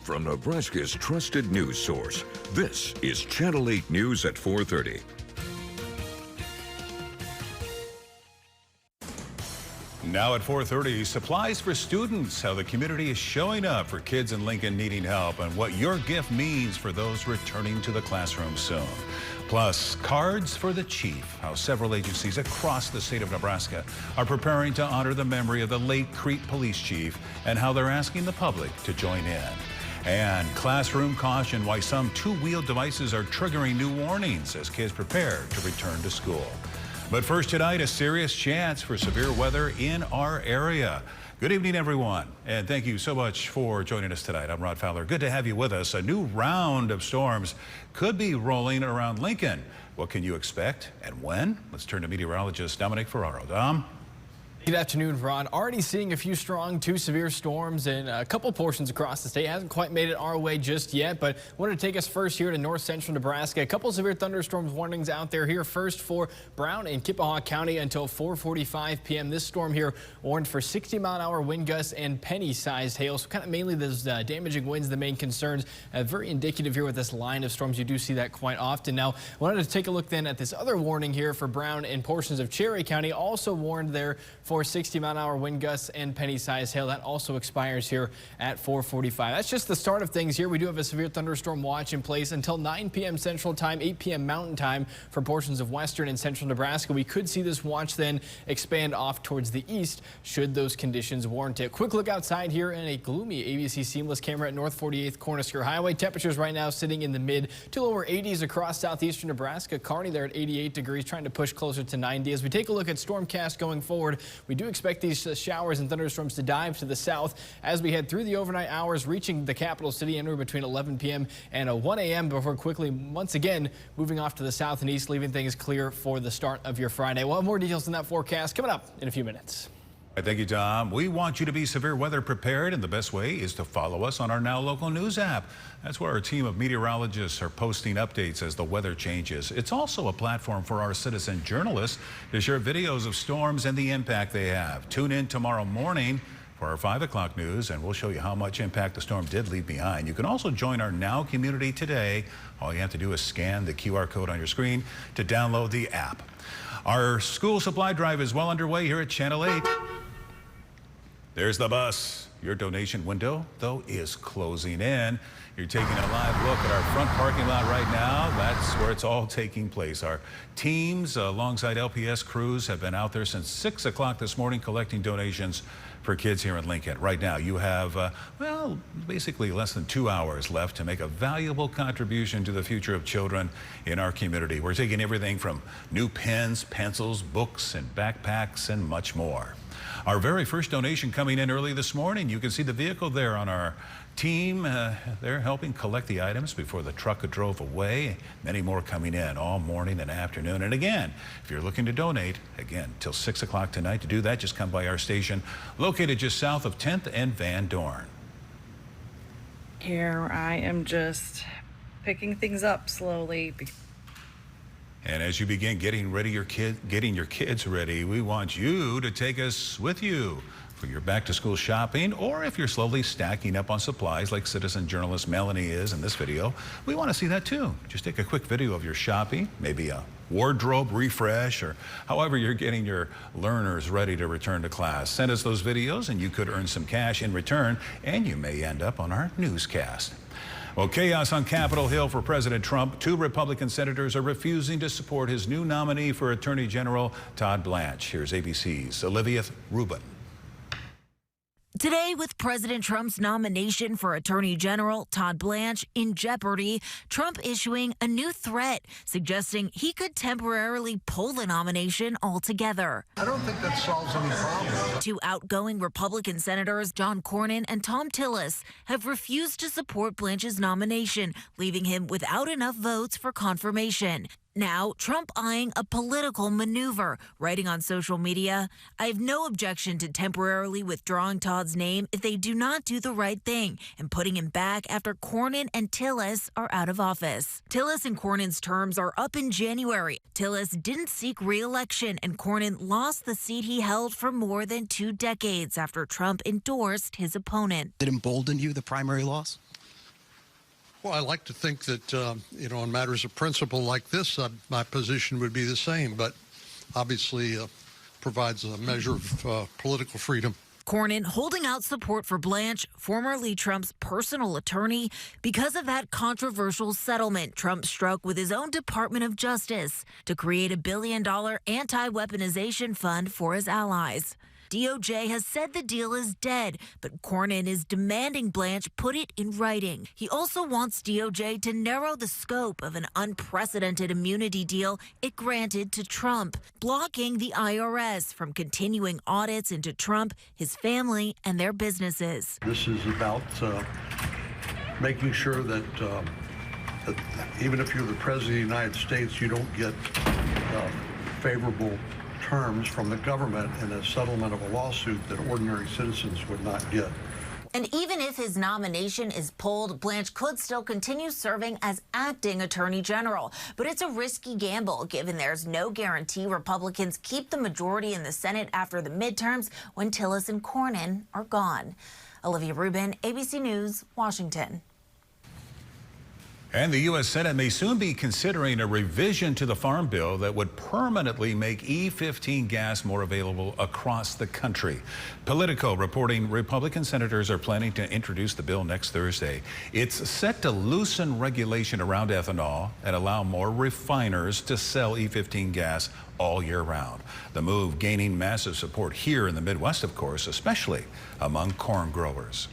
from Nebraska's trusted news source, this is Channel 8 News at 4:30. Now at 4:30, supplies for students, how the community is showing up for kids in Lincoln needing help, and what your gift means for those returning to the classroom soon. Plus, cards for the chief, how several agencies across the state of Nebraska are preparing to honor the memory of the late Crete police chief and how they're asking the public to join in. And classroom caution, why some two-wheeled devices are triggering new warnings as kids prepare to return to school. But first tonight, a serious chance for severe weather in our area. Good evening, everyone, and thank you so much for joining us tonight. I'm Rod Fowler. Good to have you with us. A new round of storms could be rolling around Lincoln. What can you expect and when? Let's turn to meteorologist Dominic Ferraro. Dom? Good afternoon, Ron. Already seeing a few strong to severe storms in a couple portions across the state. Hasn't quite made it our way just yet, but wanted to take us first here to north central Nebraska. A couple severe thunderstorms warnings out there here. First for Brown and Kippahaw County until 4:45 p.m. This storm here warned for 60-mile-an-hour wind gusts and penny-sized hail. So kind of mainly those damaging winds, the main concerns. Very indicative here with this line of storms. You do see that quite often. Now, wanted to take a look then at this other warning here for Brown and portions of Cherry County. Also warned there for 60-mile-an-hour wind gusts and penny-sized hail. That also expires here at 4:45. That's just the start of things here. We do have a severe thunderstorm watch in place until 9 p.m. Central Time, 8 p.m. Mountain Time for portions of western and central Nebraska. We could see this watch then expand off towards the east should those conditions warrant it. Quick look outside here in a gloomy ABC Seamless camera at North 48th Cornhusker Highway. Temperatures right now sitting in the mid to lower 80s across southeastern Nebraska. Kearney there at 88 degrees, trying to push closer to 90. As we take a look at Stormcast going forward, we do expect these showers and thunderstorms to dive to the south as we head through the overnight hours, reaching the capital city anywhere between 11 p.m. and 1 a.m. before quickly, once again, moving off to the south and east, leaving things clear for the start of your Friday. We'll have more details on that forecast coming up in a few minutes. Thank you, Tom. We want you to be severe weather prepared, and the best way is to follow us on our Now Local News app. That's where our team of meteorologists are posting updates as the weather changes. It's also a platform for our citizen journalists to share videos of storms and the impact they have. Tune in tomorrow morning for our 5 o'clock news, and we'll show you how much impact the storm did leave behind. You can also join our Now community today. All you have to do is scan the QR code on your screen to download the app. Our school supply drive is well underway here at Channel 8. There's the bus. Your donation window, though, is closing in. You're taking a live look at our front parking lot right now. That's where it's all taking place. Our teams alongside LPS crews have been out there since 6 o'clock this morning collecting donations for kids here in Lincoln. Right now, you have, well, basically less than 2 hours left to make a valuable contribution to the future of children in our community. We're taking everything from new pens, pencils, books, and backpacks, and much more. Our very first donation coming in early this morning. You can see the vehicle there on our team. They're helping collect the items before the truck drove away. Many more coming in all morning and afternoon. And again, if you're looking to donate, again, till 6 o'clock tonight. To do that, just come by our station located just south of 10th and Van Dorn. Here I am just picking things up slowly. And as you begin getting your kids ready, we want you to take us with you for your back-to-school shopping, or if you're slowly stacking up on supplies like citizen journalist Melanie is in this video, we want to see that too. Just take a quick video of your shopping, maybe a wardrobe refresh, or however you're getting your learners ready to return to class. Send us those videos and you could earn some cash in return, and you may end up on our newscast. Well, chaos on Capitol Hill for President Trump. 2 Republican senators are refusing to support his new nominee for Attorney General, Todd Blanche. Here's ABC's Olivia Rubin. Today, with President Trump's nomination for Attorney General Todd Blanche in jeopardy, Trump issuing a new threat, suggesting he could temporarily pull the nomination altogether. I don't think that solves any problem. 2 outgoing Republican senators, John Cornyn and Tom Tillis, have refused to support Blanche's nomination, leaving him without enough votes for confirmation. Now, Trump eyeing a political maneuver, writing on social media, "I have no objection to temporarily withdrawing Todd's name if they do not do the right thing and putting him back after Cornyn and Tillis are out of office." Tillis and Cornyn's terms are up in January. Tillis didn't seek re-election, and Cornyn lost the seat he held for more than 2 decades after Trump endorsed his opponent. Did it embolden you, the primary loss? Well, I like to think that, on matters of principle like this, my position would be the same, but obviously provides a measure of political freedom. Cornyn holding out support for Blanche, formerly Trump's personal attorney, because of that controversial settlement Trump struck with his own Department of Justice to create a $1 billion anti-weaponization fund for his allies. DOJ has said the deal is dead, but Cornyn is demanding Blanche put it in writing. He also wants DOJ to narrow the scope of an unprecedented immunity deal it granted to Trump, blocking the IRS from continuing audits into Trump, his family, and their businesses. This is about making sure that even if you're the President of the United States, you don't get favorable terms from the government in a settlement of a lawsuit that ordinary citizens would not get. And even if his nomination is pulled, Blanche could still continue serving as acting attorney general. But it's a risky gamble, given there's no guarantee Republicans keep the majority in the Senate after the midterms when Tillis and Cornyn are gone. Olivia Rubin, ABC News, Washington. And the U.S. Senate may soon be considering a revision to the Farm Bill that would permanently make E15 gas more available across the country. Politico reporting Republican senators are planning to introduce the bill next Thursday. It's set to loosen regulation around ethanol and allow more refiners to sell E15 gas all year round. The move gaining massive support here in the Midwest, of course, especially among corn growers.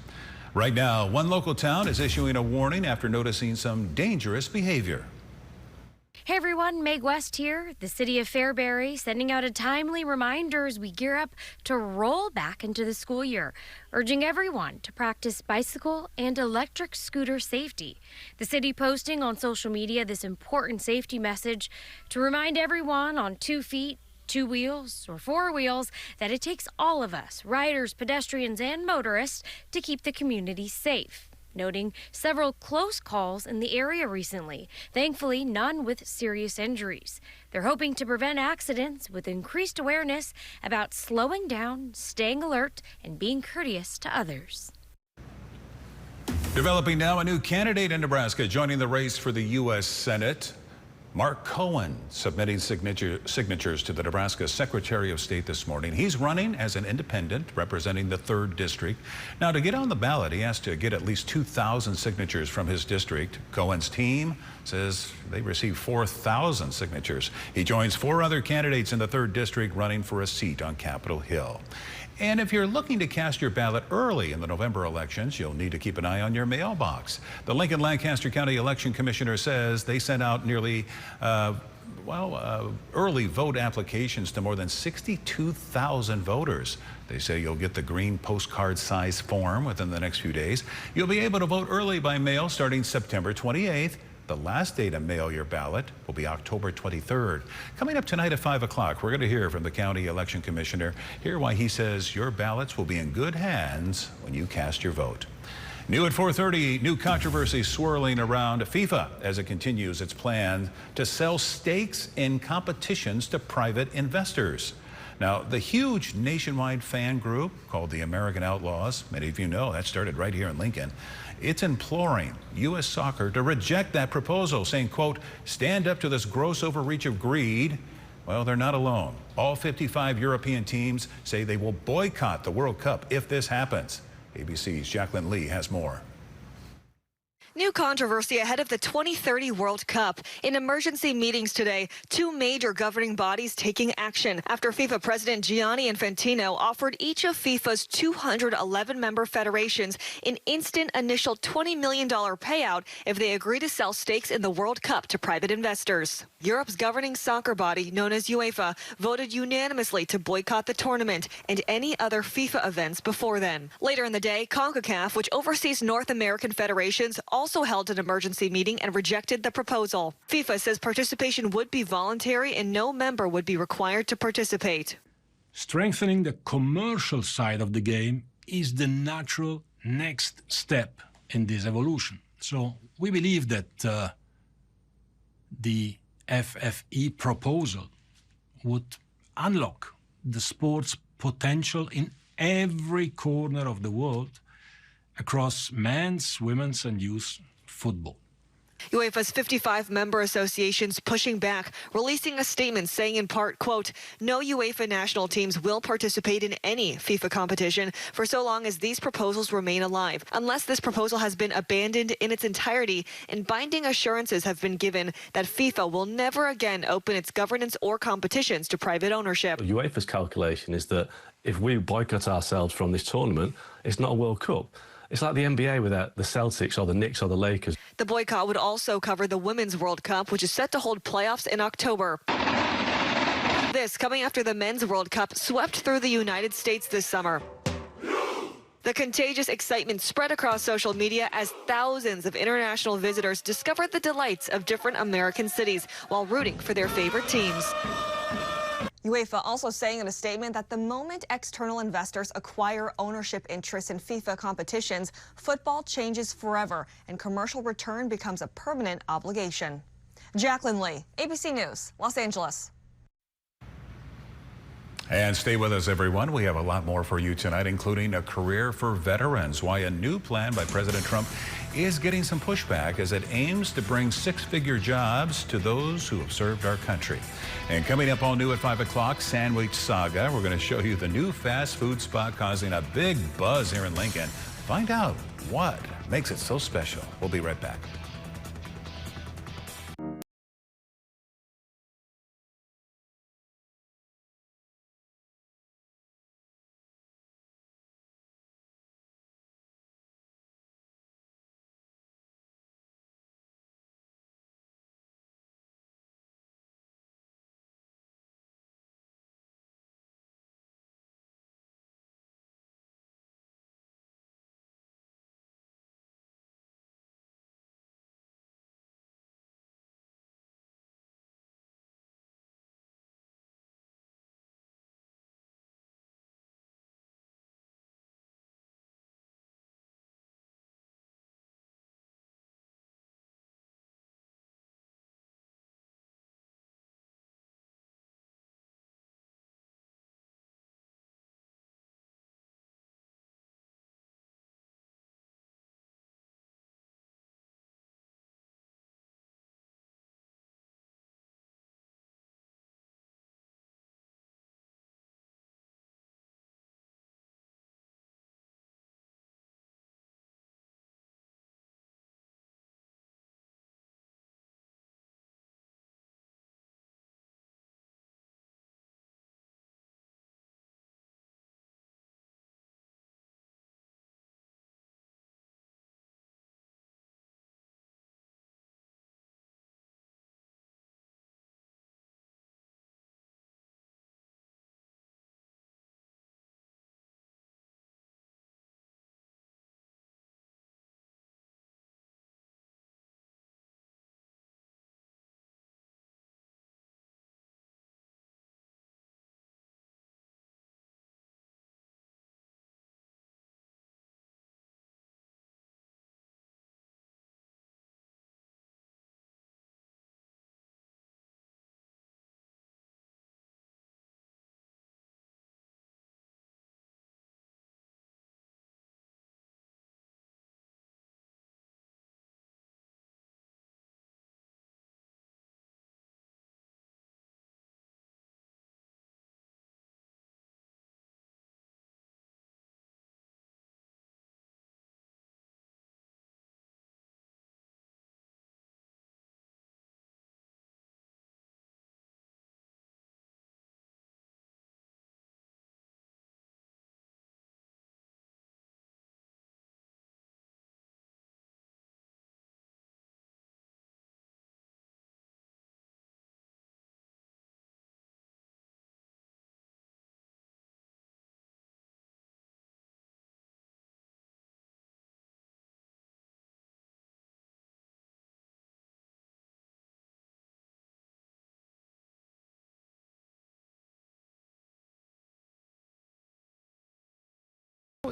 Right now, one local town is issuing a warning after noticing some dangerous behavior. Hey everyone, Meg West here, the city of Fairbury, sending out a timely reminder as we gear up to roll back into the school year, urging everyone to practice bicycle and electric scooter safety. The city posting on social media this important safety message to remind everyone on 2 feet, 2 wheels, or 4 wheels that it takes all of us, riders, pedestrians, and motorists, to keep the community safe. Noting several close calls in the area recently, thankfully none with serious injuries. They're hoping to prevent accidents with increased awareness about slowing down, staying alert, and being courteous to others. Developing now, a new candidate in Nebraska joining the race for the U.S. Senate. Mark Cohen submitting signatures to the Nebraska Secretary of State this morning. He's running as an independent representing the 3rd District. Now, to get on the ballot, he has to get at least 2,000 signatures from his district. Cohen's team says they received 4,000 signatures. He joins 4 other candidates in the 3rd District running for a seat on Capitol Hill. And if you're looking to cast your ballot early in the November elections, you'll need to keep an eye on your mailbox. The Lincoln-Lancaster County Election Commissioner says they sent out nearly early vote applications to more than 62,000 voters. They say you'll get the green postcard-size form within the next few days. You'll be able to vote early by mail starting September 28th. The last day to mail your ballot will be October 23rd. Coming up tonight at 5 o'clock, we're going to hear from the County Election Commissioner, hear why he says your ballots will be in good hands when you cast your vote. New at 4:30, new controversy swirling around FIFA as it continues its plan to sell stakes in competitions to private investors. Now, the huge nationwide fan group called the American Outlaws, many of you know that started right here in Lincoln, it's imploring U.S. Soccer to reject that proposal, saying, quote, stand up to this gross overreach of greed. Well, they're not alone. All 55 European teams say they will boycott the World Cup if this happens. ABC's Jacqueline Lee has more. New controversy ahead of the 2030 World Cup. In emergency meetings today, 2 major governing bodies taking action after FIFA President Gianni Infantino offered each of FIFA's 211 member federations an instant initial $20 million payout if they agree to sell stakes in the World Cup to private investors. Europe's governing soccer body, known as UEFA, voted unanimously to boycott the tournament and any other FIFA events before then. Later in the day, CONCACAF, which oversees North American federations, also held an emergency meeting and rejected the proposal. FIFA says participation would be voluntary and no member would be required to participate. Strengthening the commercial side of the game is the natural next step in this evolution. So we believe that the FFE proposal would unlock the sport's potential in every corner of the world across men's, women's, and youth football. UEFA's 55 member associations pushing back, releasing a statement saying in part, quote, no UEFA national teams will participate in any FIFA competition for so long as these proposals remain alive, unless this proposal has been abandoned in its entirety and binding assurances have been given that FIFA will never again open its governance or competitions to private ownership. UEFA's calculation is that if we boycott ourselves from this tournament, it's not a World Cup. It's like the NBA without the Celtics or the Knicks or the Lakers. The boycott would also cover the Women's World Cup, which is set to hold playoffs in October. This coming after the Men's World Cup swept through the United States this summer. The contagious excitement spread across social media as thousands of international visitors discovered the delights of different American cities while rooting for their favorite teams. UEFA also saying in a statement that the moment external investors acquire ownership interests in FIFA competitions, football changes forever and commercial return becomes a permanent obligation. Jacqueline Lee, ABC News, Los Angeles. And stay with us, everyone. We have a lot more for you tonight, including a career for veterans, why a new plan by President Trump is getting some pushback as it aims to bring six-figure jobs to those who have served our country. And coming up all new at 5 o'clock, Sandwich Saga. We're going to show you the new fast food spot causing a big buzz here in Lincoln. Find out what makes it so special. We'll be right back.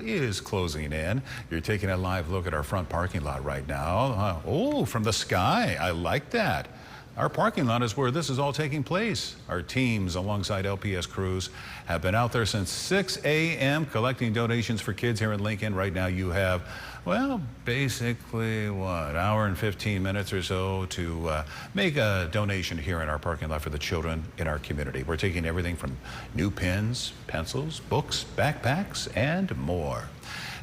Is closing in. You're taking a live look at our front parking lot right now. Oh, from the sky. I like that. Our parking lot is where this is all taking place. Our teams alongside LPS crews have been out there since 6 a.m. collecting donations for kids here in Lincoln. Right now you have, well, basically what, hour and 15 minutes or so to make a donation here in our parking lot for the children in our community. We're taking everything from new pens, pencils, books, backpacks, and more.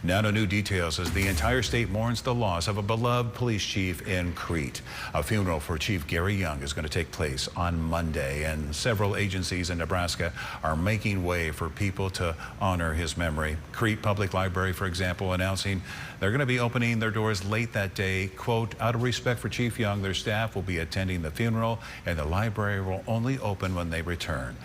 Now to new details as the entire state mourns the loss of a beloved police chief in Crete. A funeral for Chief Gary Young is going to take place on Monday, and several agencies in Nebraska are making way for people to honor his memory. Crete Public Library, for example, announcing they're going to be opening their doors late that day. Quote, out of respect for Chief Young, their staff will be attending the funeral, and the library will only open when they return.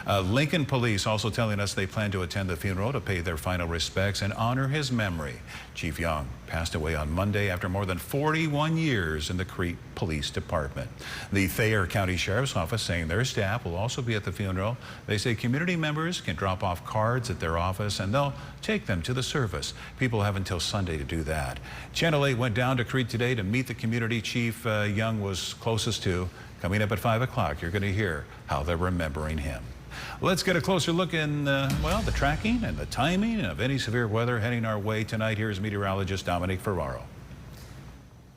Lincoln Police also telling us they plan to attend the funeral to pay their final respects and honor his memory. Chief Young passed away on Monday after more than 41 years in the Crete Police Department. The Thayer County Sheriff's Office saying their staff will also be at the funeral. They say community members can drop off cards at their office and they'll take them to the service. People have until Sunday to do that. Channel 8 went down to Crete today to meet the community Chief Young was closest to. Coming up at 5 o'clock, you're going to hear how they're remembering him. Let's get a closer look in, well, the tracking and the timing of any severe weather heading our way tonight. Here's meteorologist Dominic Ferraro.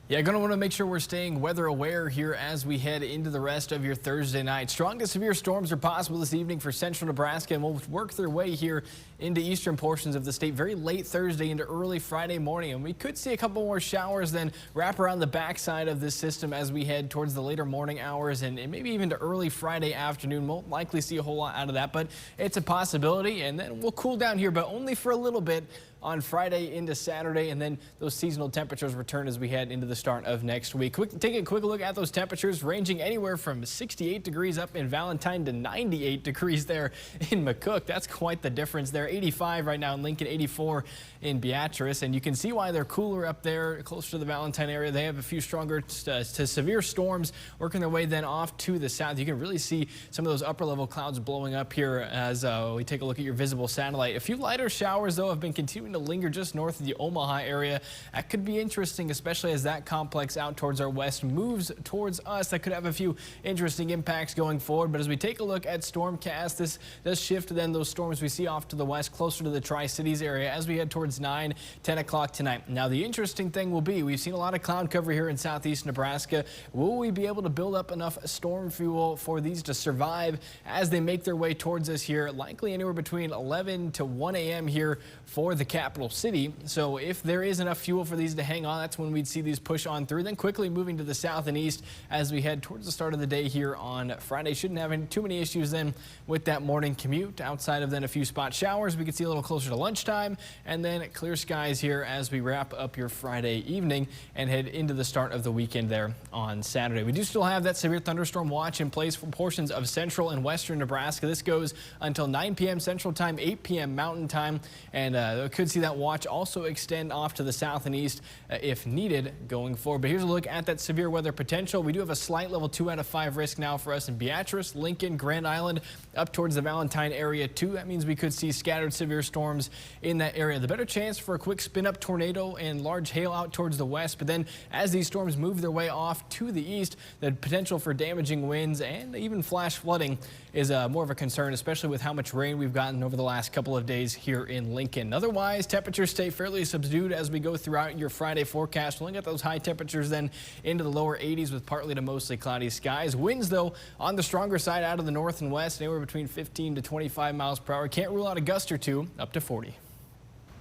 Yeah, going to want to make sure we're staying weather aware here as we head into the rest of your Thursday night. Strong to severe storms are possible this evening for central Nebraska and will work their way here into eastern portions of the state very late Thursday into early Friday morning. And we could see a couple more showers then wrap around the backside of this system as we head towards the later morning hours and maybe even to early Friday afternoon. Won't likely see a whole lot out of that, but it's a possibility. And then we'll cool down here, but only for a little bit on Friday into Saturday, and then those seasonal temperatures return as we head into the start of next week. Take a quick look at those temperatures ranging anywhere from 68 degrees up in Valentine to 98 degrees there in McCook. That's quite the difference there. 85 right now in Lincoln, 84 in Beatrice, and you can see why they're cooler up there closer to the Valentine area. They have a few stronger to severe storms working their way then off to the south. You can really see some of those upper level clouds blowing up here as we take a look at your visible satellite. A few lighter showers though have been continuing to linger just north of the Omaha area. That could be interesting, especially as that complex out towards our west moves towards us. That could have a few interesting impacts going forward. But as we take a look at Stormcast, this does shift then those storms we see off to the west, closer to the Tri-Cities area as we head towards 9, 10 o'clock tonight. Now, the interesting thing will be we've seen a lot of cloud cover here in southeast Nebraska. Will we be able to build up enough storm fuel for these to survive as they make their way towards us here? Likely anywhere between 11 to 1 a.m. here for the capital city. So if there is enough fuel for these to hang on, that's when we'd see these push on through. Then quickly moving to the south and east as we head towards the start of the day here on Friday. Shouldn't have too many issues then with that morning commute. Outside of then a few spot showers, we can see a little closer to lunchtime, and then clear skies here as we wrap up your Friday evening and head into the start of the weekend there on Saturday. We do still have that severe thunderstorm watch in place for portions of central and western Nebraska. This goes until 9 p.m. Central Time, 8 p.m. Mountain Time, and could see that watch also extend off to the south and east if needed going forward. But here's a look at that severe weather potential. We do have a slight level 2 out of 5 risk now for us in Beatrice, Lincoln, Grand Island, up towards the Valentine area too. That means we could see scattered severe storms in that area. The better chance for a quick spin up tornado and large hail out towards the west. But then as these storms move their way off to the east, the potential for damaging winds and even flash flooding is more of a concern, especially with how much rain we've gotten over the last couple of days here in Lincoln. Otherwise, temperatures stay fairly subdued as we go throughout your Friday forecast. We'll get those high temperatures then into the lower 80s with partly to mostly cloudy skies. Winds, though, on the stronger side out of the north and west, anywhere between 15 to 25 miles per hour. Can't rule out a gust or two up to 40.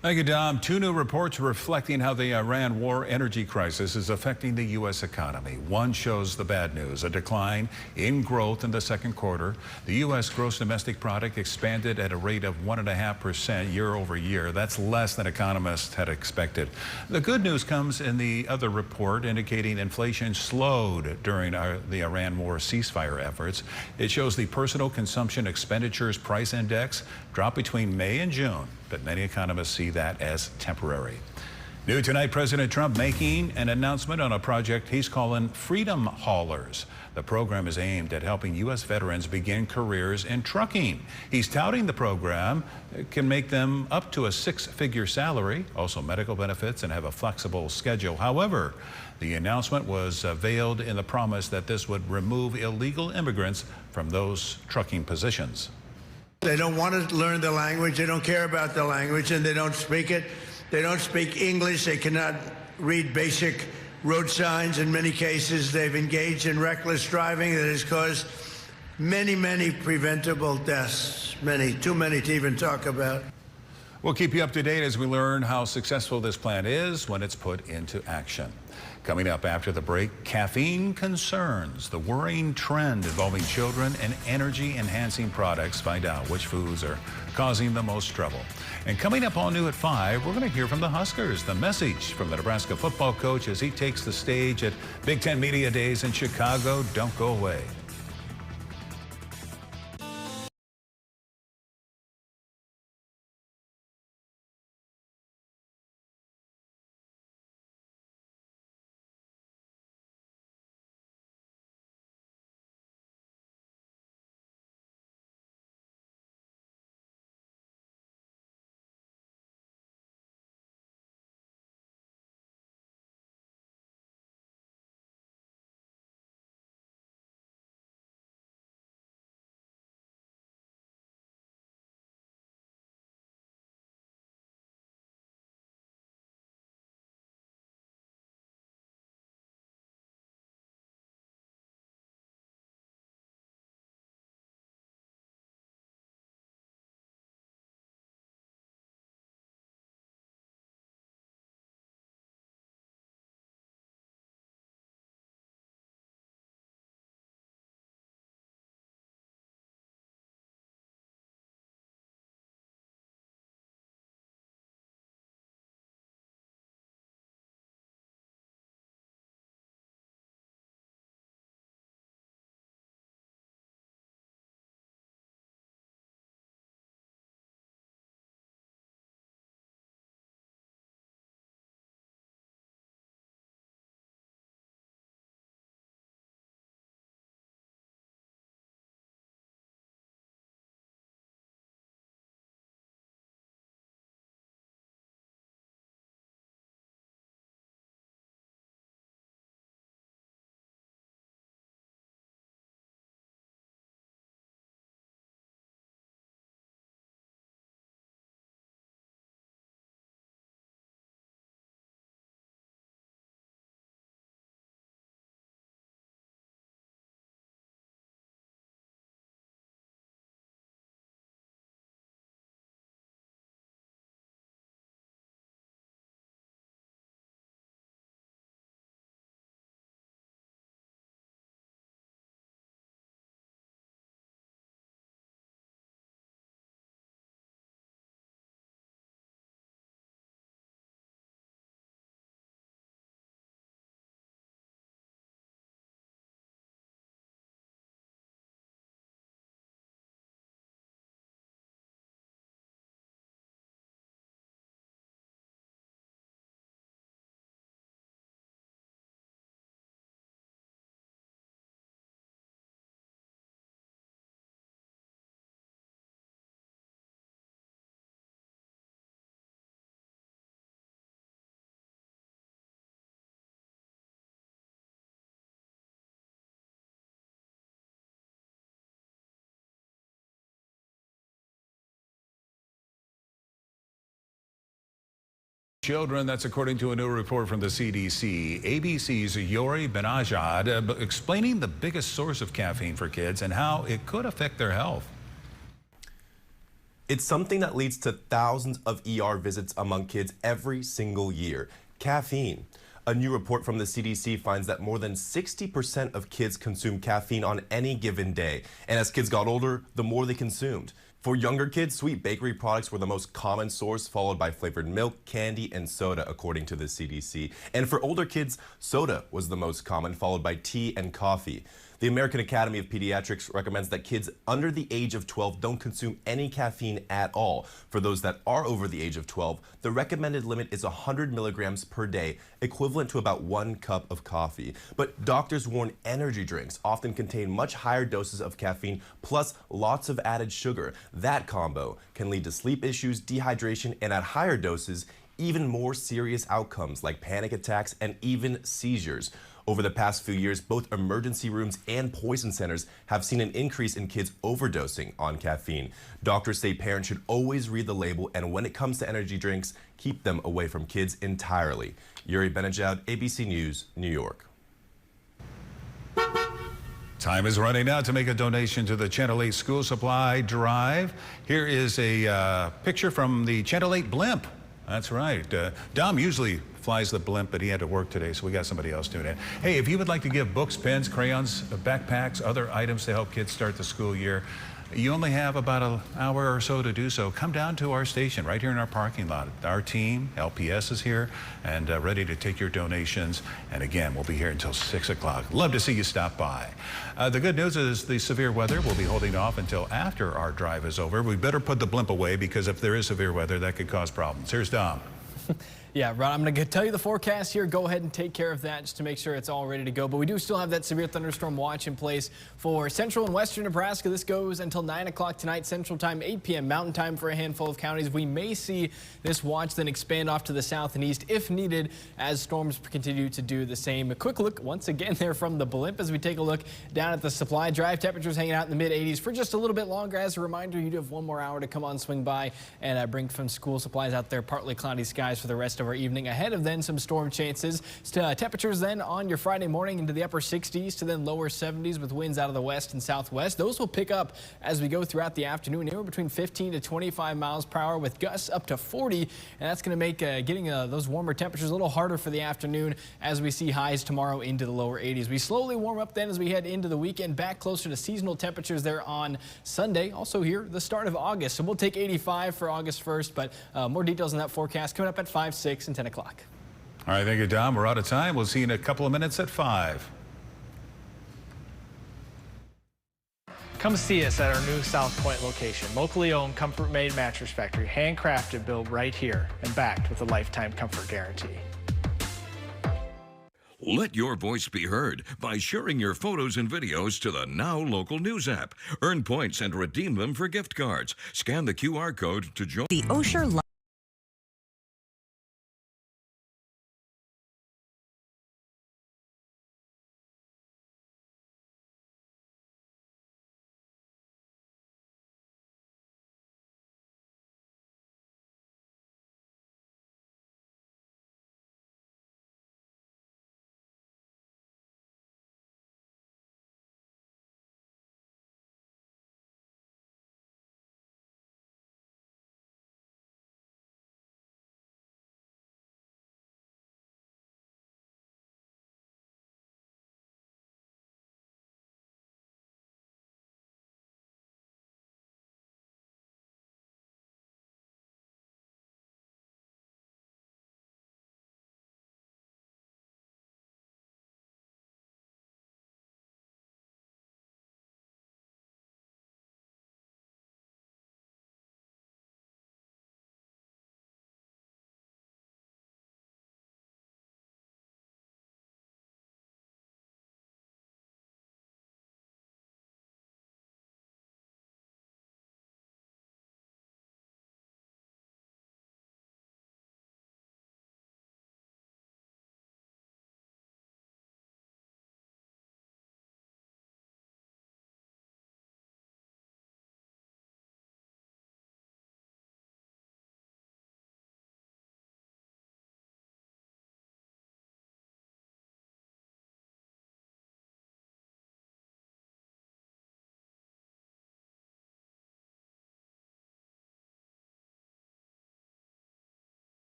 Thank you, Dom. 2 new reports reflecting how the Iran war energy crisis is affecting the U.S. economy. One shows the bad news, a decline in growth in the second quarter. The U.S. gross domestic product expanded at a rate of 1.5% year over year. That's less than economists had expected. The good news comes in the other report indicating inflation slowed during the Iran war ceasefire efforts. It shows the personal consumption expenditures price index dropped between May and June, but many economists see that as temporary. New tonight, President Trump making an announcement on a project he's calling Freedom Haulers. The program is aimed at helping U.S. veterans begin careers in trucking. He's touting the program can make them up to a six-figure salary, also medical benefits, and have a flexible schedule. However, the announcement was veiled in the promise that this would remove illegal immigrants from those trucking positions. They don't want to learn the language. They don't care about the language, and they don't speak it. They don't speak English. They cannot read basic road signs. In many cases, they've engaged in reckless driving that has caused many, many preventable deaths. Many, too many to even talk about. We'll keep you up to date as we learn how successful this plan is when it's put into action. Coming up after the break, caffeine concerns, the worrying trend involving children and energy-enhancing products. Find out which foods are causing the most trouble. And coming up all new at 5, we're going to hear from the Huskers. The message from the Nebraska football coach as he takes the stage at Big Ten Media Days in Chicago. Don't go away. Children, that's according to a new report from the CDC. ABC's Yori Benajad explaining the biggest source of caffeine for kids and how it could affect their health. It's something that leads to thousands of ER visits among kids every single year. Caffeine. A new report from the CDC finds that more than 60% of kids consume caffeine on any given day. And as kids got older, the more they consumed. For younger kids, sweet bakery products were the most common source, followed by flavored milk, candy, and soda, according to the CDC. And for older kids, soda was the most common, followed by tea and coffee. The American Academy of Pediatrics recommends that kids under the age of 12 don't consume any caffeine at all. For those that are over the age of 12, the recommended limit is 100 milligrams per day, equivalent to about 1 cup of coffee. But doctors warn energy drinks often contain much higher doses of caffeine plus lots of added sugar. That combo can lead to sleep issues, dehydration, and at higher doses, even more serious outcomes like panic attacks and even seizures. Over the past few years, both emergency rooms and poison centers have seen an increase in kids overdosing on caffeine. Doctors say parents should always read the label, and when it comes to energy drinks, keep them away from kids entirely. Yuri Benajad, ABC News, New York. Time is running out to make a donation to the Channel 8 School Supply Drive. Here is a picture from the Channel 8 blimp. That's right. Dom usually flies the blimp, but he had to work today, so we got somebody else doing it. Hey, if you would like to give books, pens, crayons, backpacks, other items to help kids start the school year, you only have about an hour or so to do so. Come down to our station right here in our parking lot. Our team, LPS, is here and ready to take your donations. And again, we'll be here until 6 o'clock. Love to see you stop by. The good news is the severe weather will be holding off until after our drive is over. We better put the blimp away because if there is severe weather, that could cause problems. Here's Dom. Yeah, Ron, I'm going to tell you the forecast here. Go ahead and take care of that just to make sure it's all ready to go. But we do still have that severe thunderstorm watch in place for central and western Nebraska. This goes until 9 o'clock tonight, Central Time, 8 p.m. Mountain Time for a handful of counties. We may see this watch then expand off to the south and east if needed as storms continue to do the same. A quick look once again there from the blimp as we take a look down at the supply drive. Temperatures hanging out in the mid-80s for just a little bit longer. As a reminder, you do have 1 more hour to come on, swing by, and bring some school supplies out there. Partly cloudy skies for the rest of our evening. Ahead of then some storm chances. Temperatures then on your Friday morning into the upper 60s to then lower 70s with winds out of the west and southwest. Those will pick up as we go throughout the afternoon, anywhere between 15 to 25 miles per hour with gusts up to 40. And that's going to make getting those warmer temperatures a little harder for the afternoon as we see highs tomorrow into the lower 80s. We slowly warm up then as we head into the weekend, back closer to seasonal temperatures there on Sunday. Also here, the start of August. So we'll take 85 for August 1st, but more details on that forecast coming up at 5, 6, and 10 o'clock. All right, thank you, Dom. We're out of time. We'll see you in a couple of minutes at 5. Come see us at our new South Point location. Locally owned, comfort-made mattress factory, handcrafted, built right here, and backed with a lifetime comfort guarantee. Let your voice be heard by sharing your photos and videos to the Now Local News app. Earn points and redeem them for gift cards. Scan the QR code to join. The Osher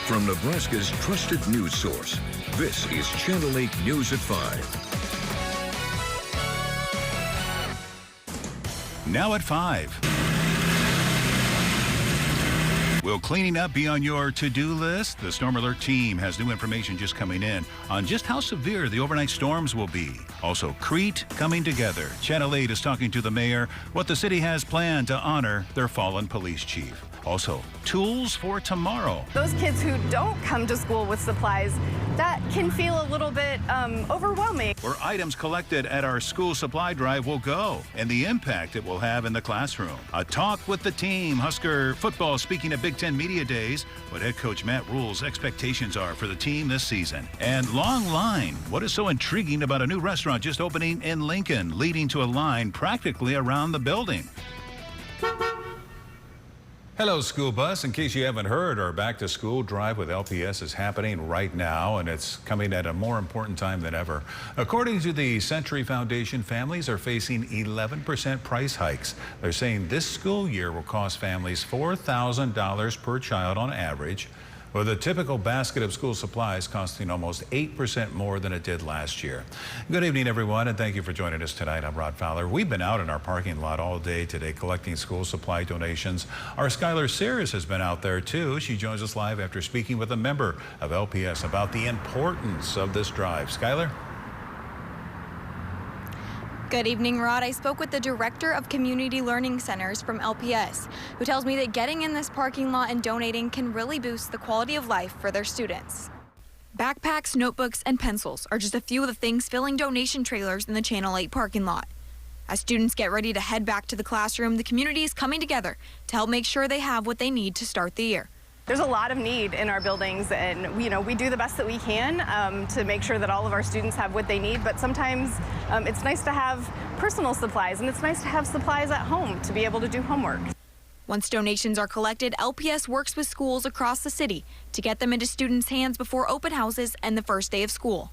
from Nebraska's trusted news source. This is Channel 8 News at 5. Now at 5. Will cleaning up be on your to-do list? The Storm Alert team has new information just coming in on just how severe the overnight storms will be. Also, Crete coming together. Channel 8 is talking to the mayor what the city has planned to honor their fallen police chief. Also, tools for tomorrow. Those kids who don't come to school with supplies, that can feel a little bit overwhelming. Where items collected at our school supply drive will go and the impact it will have in the classroom. A talk with the team. Husker football speaking at Big Ten Media Days, what head coach Matt Rule's expectations are for the team this season. And long line. What is so intriguing about a new restaurant just opening in Lincoln, leading to a line practically around the building? Hello, school bus. In case you haven't heard, our back to school drive with LPS is happening right now, and it's coming at a more important time than ever. According to the Century Foundation, families are facing 11% price hikes. They're saying this school year will cost families $4,000 per child on average, with a typical basket of school supplies costing almost 8% more than it did last year. Good evening, everyone, and thank you for joining us tonight. I'm Rod Fowler. We've been out in our parking lot all day today collecting school supply donations. Our Skylar Sears has been out there, too. She joins us live after speaking with a member of LPS about the importance of this drive. Skylar? Good evening, Rod. I spoke with the Director of Community Learning Centers from LPS, who tells me that getting in this parking lot and donating can really boost the quality of life for their students. Backpacks, notebooks, and pencils are just a few of the things filling donation trailers in the Channel 8 parking lot. As students get ready to head back to the classroom, the community is coming together to help make sure they have what they need to start the year. There's a lot of need in our buildings, and we do the best that we can to make sure that all of our students have what they need, but sometimes it's nice to have personal supplies, and it's nice to have supplies at home to be able to do homework. Once donations are collected, LPS works with schools across the city to get them into students' hands before open houses and the first day of school.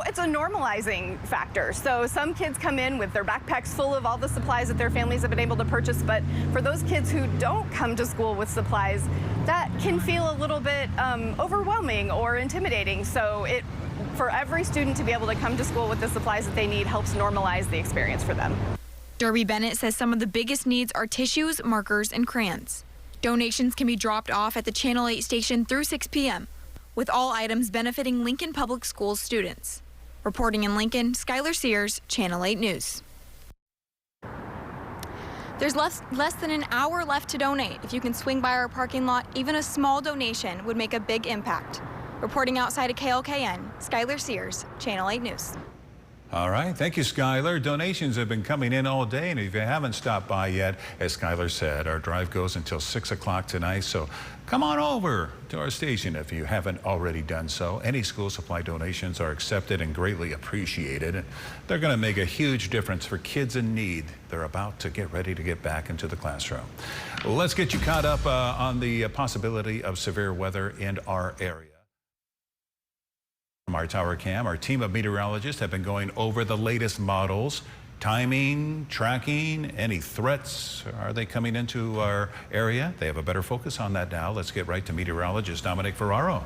It's a normalizing factor. So some kids come in with their backpacks full of all the supplies that their families have been able to purchase, but for those kids who don't come to school with supplies, that can feel a little bit overwhelming or intimidating. So for every student to be able to come to school with the supplies that they need helps normalize the experience for them. Derby Bennett says some of the biggest needs are tissues, markers, and crayons. Donations can be dropped off at the Channel 8 station through 6 p.m., with all items benefiting Lincoln Public Schools students. Reporting in Lincoln, Skylar Sears, Channel 8 News. There's less than an hour left to donate. If you can swing by our parking lot, even a small donation would make a big impact. Reporting outside of KLKN, Skylar Sears, Channel 8 News. All right. Thank you, Skylar. Donations have been coming in all day, and if you haven't stopped by yet, as Skylar said, our drive goes until 6 o'clock tonight, so come on over to our station if you haven't already done so. Any school supply donations are accepted and greatly appreciated, and they're going to make a huge difference for kids in need. They're about to get ready to get back into the classroom. Let's get you caught up on the possibility of severe weather in our area. From our tower cam, our team of meteorologists have been going over the latest models, timing, tracking, any threats. Are they coming into our area? They have a better focus on that now. Let's get right to meteorologist Dominic Ferraro.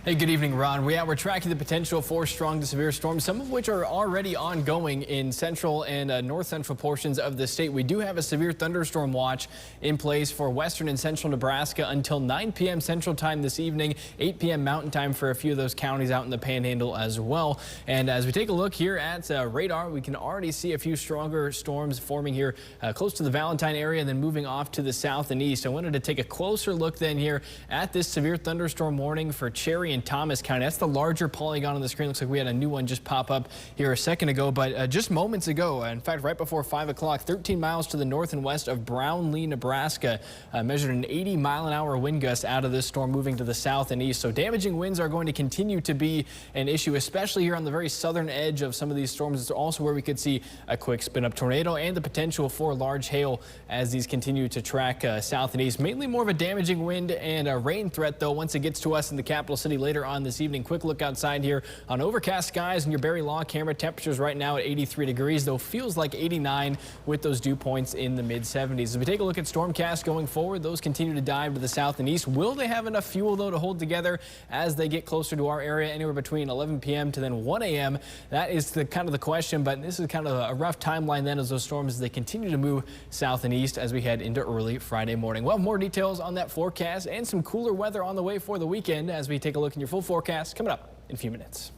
Hey, good evening, Ron. We're tracking the potential for strong to severe storms, some of which are already ongoing in central and north central portions of the state. We do have a severe thunderstorm watch in place for western and central Nebraska until 9 p.m. Central Time this evening, 8 p.m. Mountain Time for a few of those counties out in the Panhandle as well. And as we take a look here at radar, we can already see a few stronger storms forming here close to the Valentine area and then moving off to the south and east. I wanted to take a closer look then here at this severe thunderstorm warning for Cherry and Thomas County. That's the larger polygon on the screen. Looks like we had a new one just pop up here a second ago, but just moments ago, in fact, right before 5 o'clock, 13 miles to the north and west of Brownlee, Nebraska, measured an 80-mile-an-hour wind gust out of this storm moving to the south and east. So damaging winds are going to continue to be an issue, especially here on the very southern edge of some of these storms. It's also where we could see a quick spin-up tornado and the potential for large hail as these continue to track south and east. Mainly more of a damaging wind and a rain threat, though, once it gets to us in the capital city later on this evening. Quick look outside here on overcast skies and your Barry Law camera. Temperatures right now at 83 degrees, though feels like 89 with those dew points in the mid-70s. As we take a look at stormcasts going forward, those continue to dive to the south and east. Will they have enough fuel, though, to hold together as they get closer to our area? Anywhere between 11 p.m. to then 1 a.m. That is kind of the question, but this is kind of a rough timeline then as those storms, as they continue to move south and east as we head into early Friday morning. Well, more details on that forecast and some cooler weather on the way for the weekend as we take a look in your full forecast coming up in a few minutes.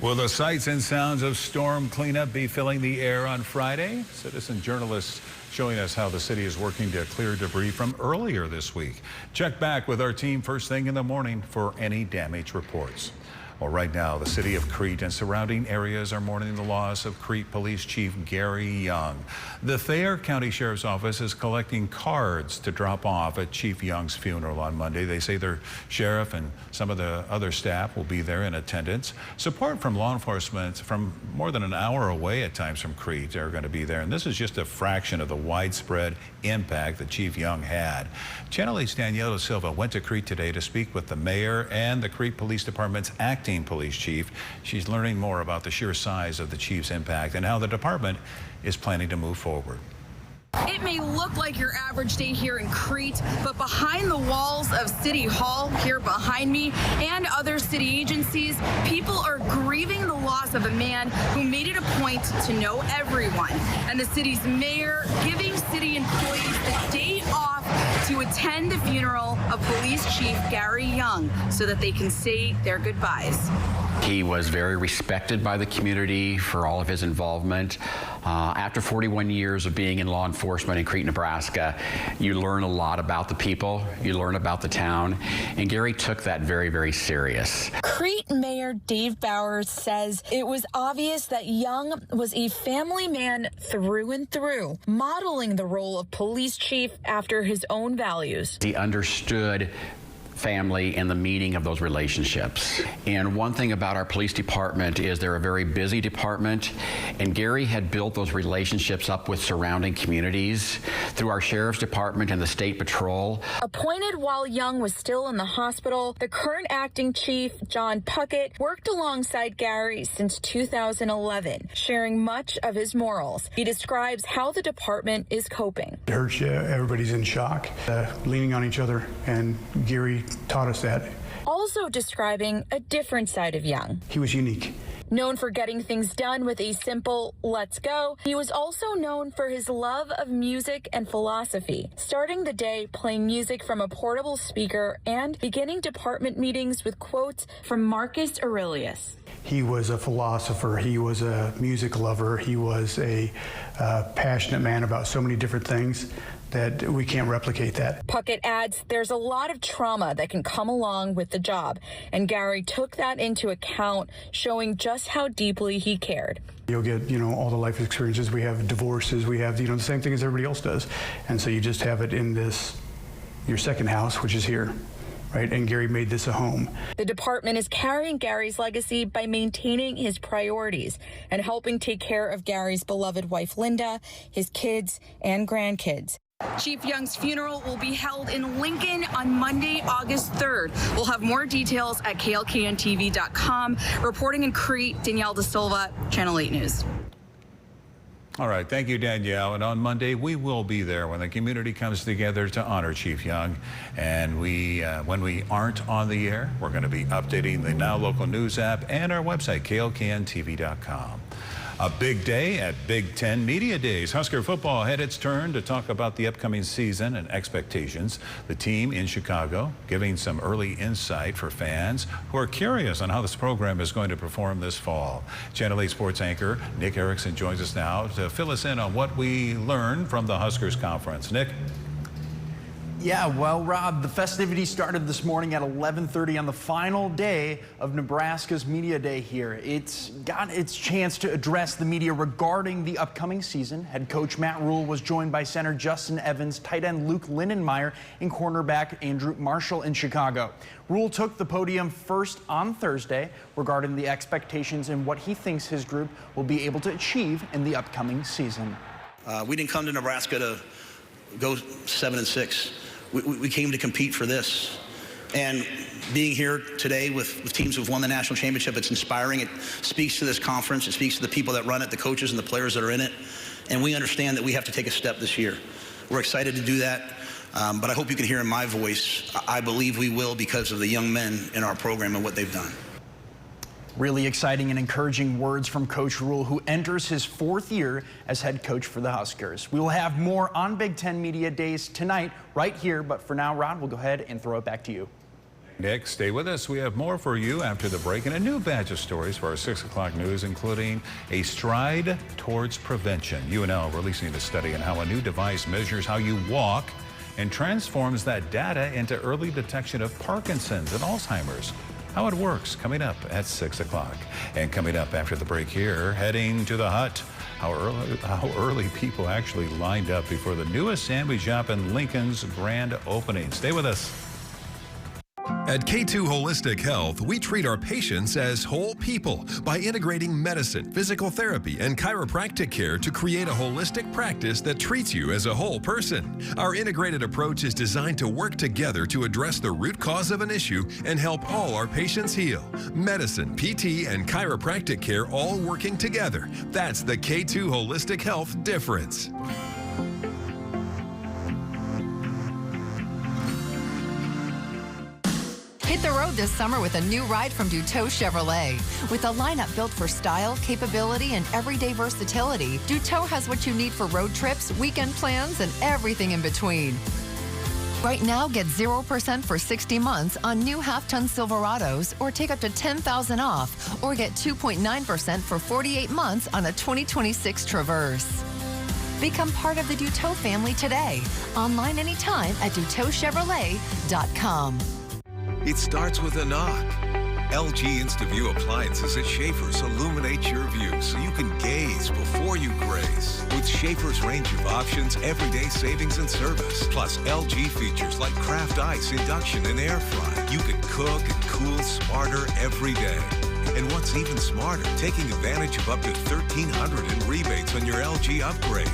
Will the sights and sounds of storm cleanup be filling the air on Friday? Citizen journalists showing us how the city is working to clear debris from earlier this week. Check back with our team first thing in the morning for any damage reports. Well, right now, the city of Crete and surrounding areas are mourning the loss of Crete Police Chief Gary Young. The Thayer County Sheriff's Office is collecting cards to drop off at Chief Young's funeral on Monday. They say their sheriff and some of the other staff will be there in attendance. Support from law enforcement from more than an hour away at times from Crete are going to be there. And this is just a fraction of the widespread impact that Chief Young had. Channel 8's Daniela Silva went to Crete today to speak with the mayor and the Crete Police Department's acting police chief. She's learning more about the sheer size of the chief's impact and how the department is planning to move forward. It may look like your average day here in Crete, but behind the walls of City Hall, here behind me, and other city agencies, people are grieving the loss of a man who made it a point to know everyone. And the city's mayor giving city employees the day off to attend the funeral of Police Chief Gary Young so that they can say their goodbyes. He was very respected by the community for all of his involvement. After 41 years of being in law enforcement in Crete, Nebraska, you learn a lot about the people, you learn about the town, and Gary took that very, very serious. Crete Mayor Dave Bowers says it was obvious that Young was a family man through and through, modeling the role of police chief after his own values. He understood family and the meaning of those relationships. And one thing about our police department is they're a very busy department, and Gary had built those relationships up with surrounding communities through our sheriff's department and the state patrol. Appointed while Young was still in the hospital, the current acting chief, John Puckett, worked alongside Gary since 2011, sharing much of his morals. He describes how the department is coping. It hurts you. Everybody's in shock, leaning on each other, and Gary taught us that. Also describing a different side of Young. He was unique. Known for getting things done with a simple "let's go," he was also known for his love of music and philosophy, starting the day playing music from a portable speaker and beginning department meetings with quotes from Marcus Aurelius. He was a philosopher. He was a music lover. He was a passionate man about so many different things that we can't replicate that. Puckett adds there's a lot of trauma that can come along with the job, and Gary took that into account, showing just how deeply he cared. You'll get, all the life experiences. We have divorces. We have, the same thing as everybody else does. And so you just have it in your second house, which is here. Right, and Gary made this a home. The department is carrying Gary's legacy by maintaining his priorities and helping take care of Gary's beloved wife, Linda, his kids, and grandkids. Chief Young's funeral will be held in Lincoln on Monday, August 3rd. We'll have more details at klkntv.com. Reporting in Crete, Danielle De Silva, Channel 8 News. All right, thank you, Danielle. And on Monday, we will be there when the community comes together to honor Chief Young. And when we aren't on the air, we're going to be updating the Now Local News app and our website, klkntv.com. A big day at Big Ten Media Days. Husker football had its turn to talk about the upcoming season and expectations. The team in Chicago giving some early insight for fans who are curious on how this program is going to perform this fall. Channel 8 sports anchor Nick Erickson joins us now to fill us in on what we learned from the Huskers conference. Nick? Yeah, well, Rob, the festivities started this morning at 11:30 on the final day of Nebraska's Media Day here. It's got its chance to address the media regarding the upcoming season. Head coach Matt Rule was joined by center Justin Evans, tight end Luke Lindenmeyer, and cornerback Andrew Marshall in Chicago. Rule took the podium first on Thursday regarding the expectations and what he thinks his group will be able to achieve in the upcoming season. We didn't come to Nebraska to go 7-6. we came to compete for this. And being here today with teams who've won the national championship, it's inspiring. It speaks to this conference. It speaks to the people that run it, the coaches and the players that are in it. And we understand that we have to take a step this year. We're excited to do that. But I hope you can hear in my voice, I believe we will because of the young men in our program and what they've done. Really exciting and encouraging words from Coach Rule, who enters his 4th year as head coach for the Huskers. We will have more on Big Ten Media Days tonight right here. But for now, Rod, we'll go ahead and throw it back to you. Nick, stay with us. We have more for you after the break and a new batch of stories for our 6 o'clock news, including a stride towards prevention. UNL releasing a study on how a new device measures how you walk and transforms that data into early detection of Parkinson's and Alzheimer's. How it works, coming up at 6 o'clock. And coming up after the break here, heading to the Hut. How early people actually lined up before the newest sandwich shop in Lincoln's grand opening. Stay with us. At K2 Holistic Health, we treat our patients as whole people by integrating medicine, physical therapy, and chiropractic care to create a holistic practice that treats you as a whole person. Our integrated approach is designed to work together to address the root cause of an issue and help all our patients heal. Medicine, PT, and chiropractic care all working together. That's the K2 Holistic Health difference. Hit the road this summer with a new ride from Duteau Chevrolet. With a lineup built for style, capability, and everyday versatility, Duteau has what you need for road trips, weekend plans, and everything in between. Right now, get 0% for 60 months on new half-ton Silverados, or take up to $10,000 off, or get 2.9% for 48 months on a 2026 Traverse. Become part of the Duteau family today. Online anytime at DuteauChevrolet.com. It starts with a knock. LG InstaView appliances at Schaefer's illuminate your view so you can gaze before you graze. With Schaefer's range of options, everyday savings and service, plus LG features like craft ice, induction, and air fry. You can cook and cool smarter every day. And what's even smarter, taking advantage of up to $1,300 in rebates on your LG upgrade.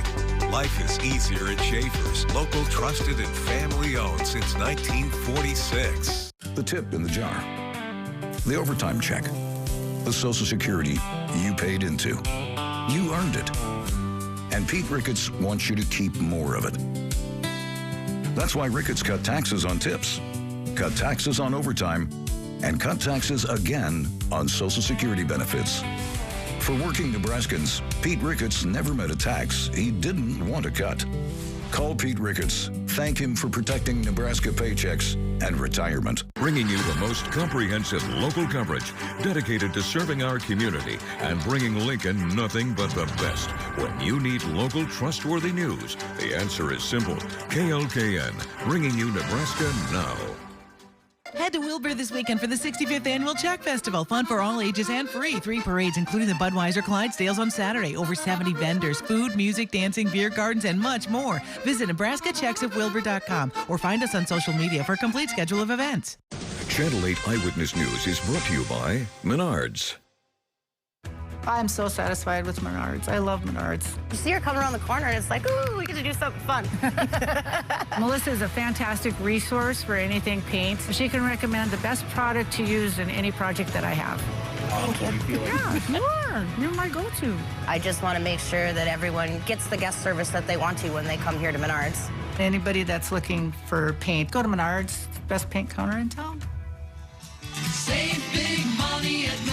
Life is easier at Schaefer's, local, trusted, and family-owned since 1946. The tip in the jar, the overtime check, the Social Security you paid into. You earned it. And Pete Ricketts wants you to keep more of it. That's why Ricketts cut taxes on tips, cut taxes on overtime, and cut taxes again on Social Security benefits. For working Nebraskans, Pete Ricketts never met a tax he didn't want to cut. Call Pete Ricketts. Thank him for protecting Nebraska paychecks and retirement. Bringing you the most comprehensive local coverage dedicated to serving our community and bringing Lincoln nothing but the best. When you need local trustworthy news, the answer is simple. KLKN, bringing you Nebraska now. Head to Wilbur this weekend for the 65th Annual Czech Festival. Fun for all ages and free. 3 parades, including the Budweiser Clydesdales on Saturday. Over 70 vendors, food, music, dancing, beer gardens, and much more. Visit NebraskaCzechs@Wilbur.com or find us on social media for a complete schedule of events. Channel 8 Eyewitness News is brought to you by Menards. I'm so satisfied with Menards. I love Menards. You see her come around the corner and it's like, ooh, we get to do something fun. Melissa is a fantastic resource for anything paint. She can recommend the best product to use in any project that I have. Thank you. Yeah, you are. You're my go-to. I just want to make sure that everyone gets the guest service that they want to when they come here to Menards. Anybody that's looking for paint, go to Menards. Best paint counter in town. Save big money at Menards.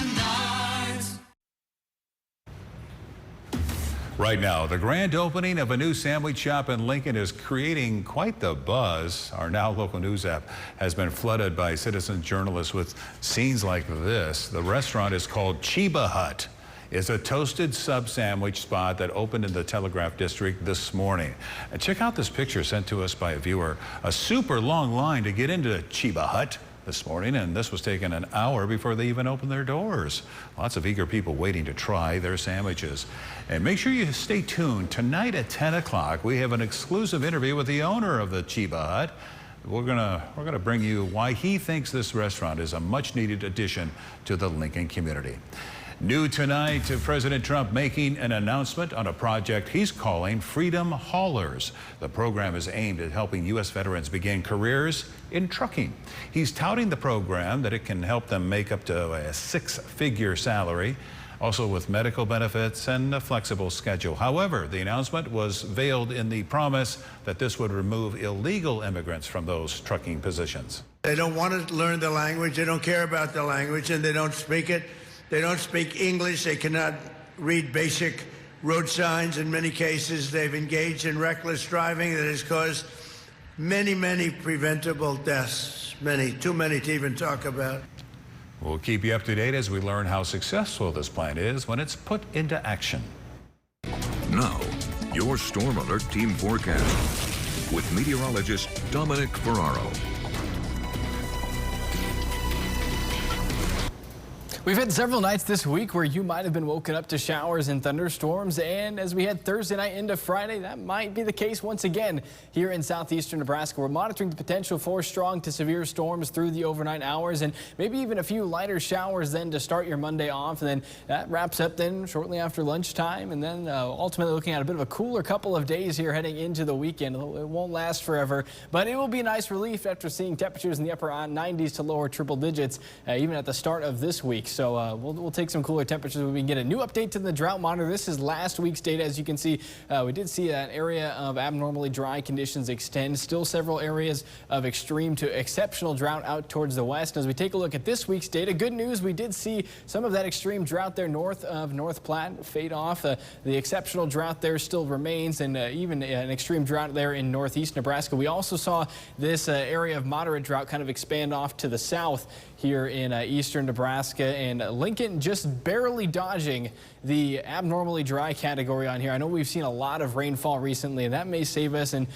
Right now, the grand opening of a new sandwich shop in Lincoln is creating quite the buzz. Our Now Local News app has been flooded by citizen journalists with scenes like this. The restaurant is called Chiba Hut. It's a toasted sub sandwich spot that opened in the Telegraph District this morning. And check out this picture sent to us by a viewer. A super long line to get into Chiba Hut this morning, and this was taken an hour before they even opened their doors. Lots of eager people waiting to try their sandwiches. And make sure you stay tuned. Tonight at 10 o'clock, we have an exclusive interview with the owner of the Chiba Hut. We're gonna bring you why he thinks this restaurant is a much-needed addition to the Lincoln community. New tonight, President Trump making an announcement on a project he's calling Freedom Haulers. The program is aimed at helping U.S. veterans begin careers in trucking. He's touting the program that it can help them make up to a 6-figure salary, also with medical benefits and a flexible schedule. However, the announcement was veiled in the promise that this would remove illegal immigrants from those trucking positions. They don't want to learn the language, they don't care about the language, and they don't speak it. They don't speak English, they cannot read basic road signs. In many cases, they've engaged in reckless driving that has caused many, many preventable deaths, too many to even talk about. We'll keep you up to date as we learn how successful this plan is when it's put into action. Now, your Storm Alert Team forecast with meteorologist Dominic Ferraro. We've had several nights this week where you might have been woken up to showers and thunderstorms, and as we head Thursday night into Friday, that might be the case once again here in southeastern Nebraska. We're monitoring the potential for strong to severe storms through the overnight hours, and maybe even a few lighter showers then to start your Monday off, and then that wraps up then shortly after lunchtime, and then ultimately looking at a bit of a cooler couple of days here heading into the weekend. It won't last forever, but it will be a nice relief after seeing temperatures in the upper 90s to lower triple digits even at the start of this week. So we'll take some cooler temperatures when we can get a new update to the drought monitor. This is last week's data. As you can see, we did see that area of abnormally dry conditions extend. Still several areas of extreme to exceptional drought out towards the west. As we take a look at this week's data, good news, we did see some of that extreme drought there north of North Platte fade off. The exceptional drought there still remains, and even an extreme drought there in northeast Nebraska. We also saw this area of moderate drought kind of expand off to the south here in eastern Nebraska, and Lincoln just barely dodging the abnormally dry category on here. I know we've seen a lot of rainfall recently, and that may save us. And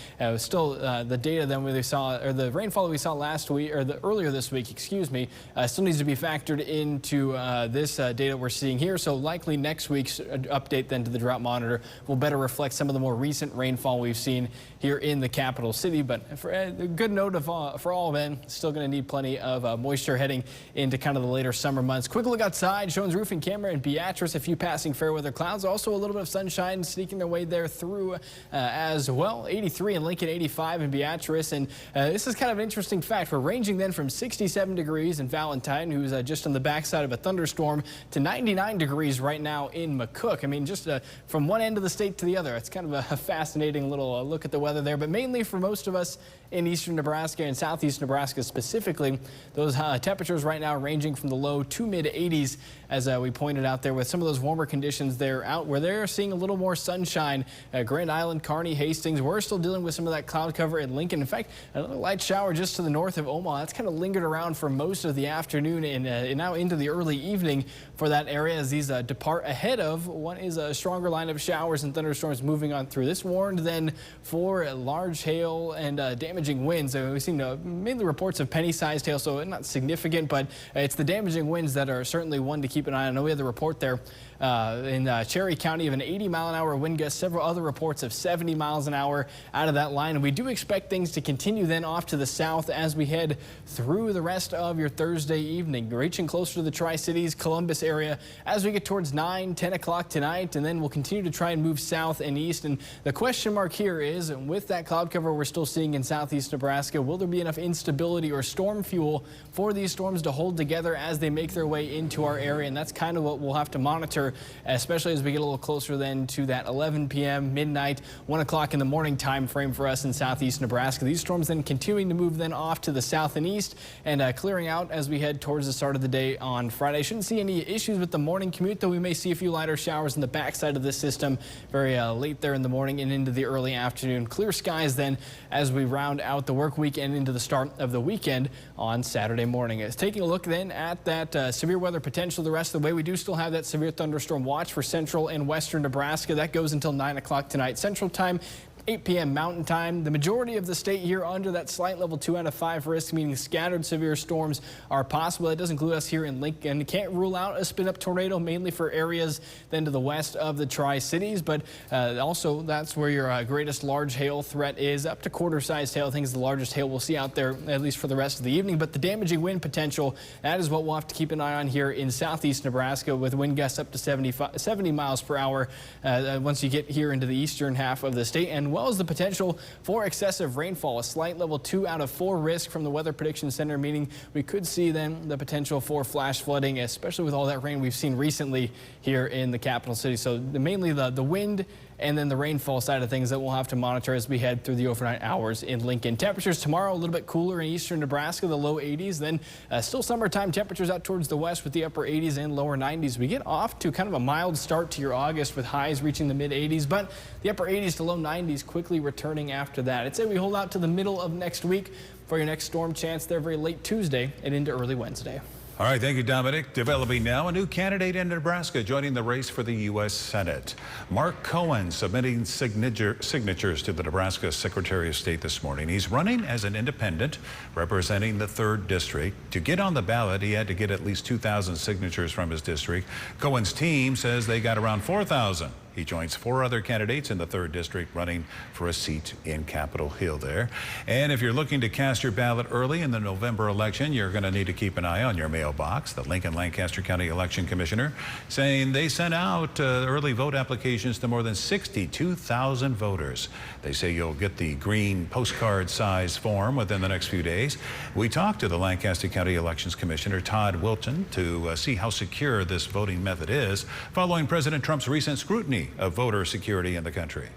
still, the data then we saw, or the rainfall that we saw last week, or earlier this week, excuse me, still needs to be factored into this data we're seeing here. So likely next week's update then to the drought monitor will better reflect some of the more recent rainfall we've seen here in the capital city. But for a good note for all men, still going to need plenty of moisture heading into kind of the later summer months. Quick look outside, Jones roofing camera in Beatrice, a few passing fair weather clouds, also a little bit of sunshine sneaking their way there through as well. 83 in Lincoln, 85 in Beatrice, and this is kind of an interesting fact. We're ranging then from 67 degrees in Valentine, who's just on the backside of a thunderstorm, to 99 degrees right now in McCook. I mean, just from one end of the state to the other. It's kind of a fascinating little look at the weather there, but mainly for most of us in eastern Nebraska and southeast Nebraska specifically, those temperatures right now ranging from the low to mid 80s, as we pointed out there, with some of those warmer conditions there out where they're seeing a little more sunshine. Grand Island, Kearney, Hastings, we're still dealing with some of that cloud cover in Lincoln. In fact, another light shower just to the north of Omaha. That's kind of lingered around for most of the afternoon and now into the early evening for that area as these depart ahead of what is a stronger line of showers and thunderstorms moving on through. This warned then for large hail and damaging winds. We've seen mainly reports of penny-sized hail, so not significant, but it's the damaging winds that are certainly one to keep an eye on. I know we had the report there in Cherry County of an 80-mile-an-hour wind gust, several other reports of 70 miles an hour out of that line. And we do expect things to continue then off to the south as we head through the rest of your Thursday evening, reaching closer to the Tri-Cities, Columbus area as we get towards 9, 10 o'clock tonight, and then we'll continue to try and move south and east. And the question mark here is, with that cloud cover we're still seeing in southeast Nebraska, will there be enough instability or storm fuel for these storms to hold together as they make their way into our area? And that's kind of what we'll have to monitor, especially as we get a little closer then to that 11 p.m., midnight, 1 o'clock in the morning time frame for us in southeast Nebraska. These storms then continuing to move then off to the south and east and clearing out as we head towards the start of the day on Friday. Shouldn't see any issues with the morning commute, though we may see a few lighter showers in the backside of this system very late there in the morning and into the early afternoon. Clear skies then as we round out the work week and into the start of the weekend on Saturday morning. Taking a look then at that severe weather potential the rest of the way, we do still have that severe thunderstorm watch for central and western Nebraska. That goes until 9 o'clock tonight Central Time. 8 p.m. Mountain Time. The majority of the state here under that slight level 2 out of 5 risk, meaning scattered severe storms are possible. That does include us here in Lincoln. Can't rule out a spin-up tornado, mainly for areas then to the west of the Tri-Cities, but also that's where your greatest large hail threat is. Up to quarter-sized hail, I think is the largest hail we'll see out there, at least for the rest of the evening. But the damaging wind potential, that is what we'll have to keep an eye on here in southeast Nebraska, with wind gusts up to 70 miles per hour once you get here into the eastern half of the state, and well as the potential for excessive rainfall, a slight level 2 out of 4 risk from the Weather Prediction Center, meaning we could see then the potential for flash flooding, especially with all that rain we've seen recently here in the capital city. So mainly the wind and then the rainfall side of things that we'll have to monitor as we head through the overnight hours in Lincoln. Temperatures tomorrow a little bit cooler in eastern Nebraska, the low 80s. Then still summertime temperatures out towards the west with the upper 80s and lower 90s. We get off to kind of a mild start to your August with highs reaching the mid 80s, but the upper 80s to low 90s quickly returning after that. I'd say we hold out to the middle of next week for your next storm chance there very late Tuesday and into early Wednesday. All right, thank you, Dominic. Developing now, a new candidate in Nebraska joining the race for the U.S. Senate. Mark Cohen submitting signatures to the Nebraska Secretary of State this morning. He's running as an independent representing the 3rd District. To get on the ballot, he had to get at least 2,000 signatures from his district. Cohen's team says they got around 4,000. He joins 4 other candidates in the 3rd District running for a seat in Capitol Hill there. And if you're looking to cast your ballot early in the November election, you're going to need to keep an eye on your mailbox. The Lincoln-Lancaster County Election Commissioner saying they sent out early vote applications to more than 62,000 voters. They say you'll get the green postcard-size form within the next few days. We talked to the Lancaster County Elections Commissioner Todd Wilton to see how secure this voting method is following President Trump's recent scrutiny of voter security in the country.